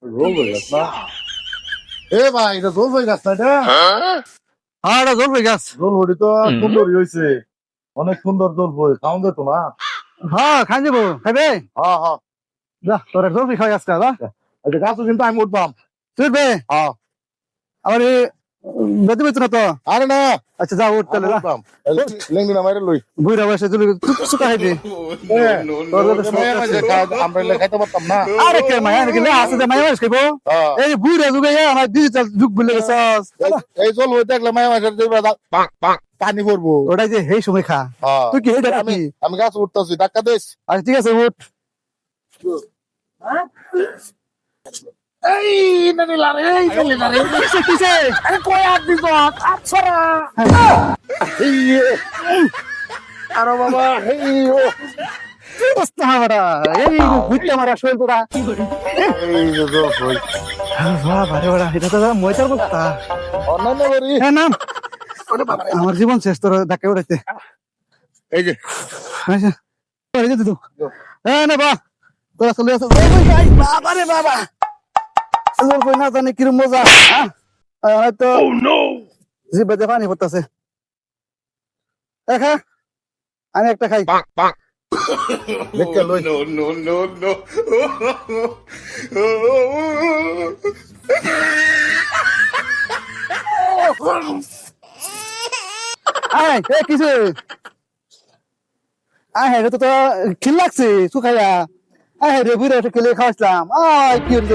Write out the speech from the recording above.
জল হয়ে গেছ না এ ভাই এটা জল হয়ে গেছ না এটা হ্যাঁ এটা জলপাই গাছ। জল হরি তো সুন্দরই হয়েছে অনেক সুন্দর জল হই খাওন যেত না হ্যাঁ খাই যাবো খাইবে হ্যাঁ হ্যাঁ যা তোর জলপাই খাওয়াই আজকে যা এটা গাছও কিন্তু আমি উঠবাম তুই বে হ্যাঁ আমার বেঁধে বেঁচে না তো। আরে না আচ্ছা যা উঠ তাহলে যা উঠবাম লেঙ্গি না মাইরে লই বুড়া বয়সে তুই চুকা খাইবি আমরা খাইতে পারতাম না আরে কে মায়া নাকি লে আছে মায়া মাস খাইবো হ্যাঁ। এই বুড়া যুগে আমার ডিজিটাল যুগ বলে গেছস এই জল হইতে দেখলে মায়া মাসের পানি পড়বো ওটাই যে সেই সময় খা হ্যাঁ। তুই কি এটা আমি রাখবি আমি গাছ উঠতেছি ধাক্কা দিস আচ্ছা ঠিক আছে উঠ এই নানি লারে এই চলে না রে কিসে কিসে আরে কই আর দিস আচ্ছা আরে বাবা এই ও অবস্থা আমারা এই ঘুরতে মারা শৈল তোরা এই যে জল হই বাহ ভারে বড়া এটা তো ময়তার বস্তা অন্যান্য করি হ্যাঁ নাম আমার জীবন শেষ তোর ধাক্কা উড়াইতে এই যে আচ্ছা এই যে তুই হ্যাঁ না বা তোরা চলে আসো বাবা রে বাবা তোর কই না জানি কিরম মজা হ্যাঁ তো জিভে পানি পড়তেছে দেখা আমি একটা খাই দেখতে লই আয় এ কিছু আয় হ্যাঁ তো খিল লাগছে শুকাইয়া আয় রে বুড়া একটা খেলে খাওয়াইছিলাম আয় কি হয়েছে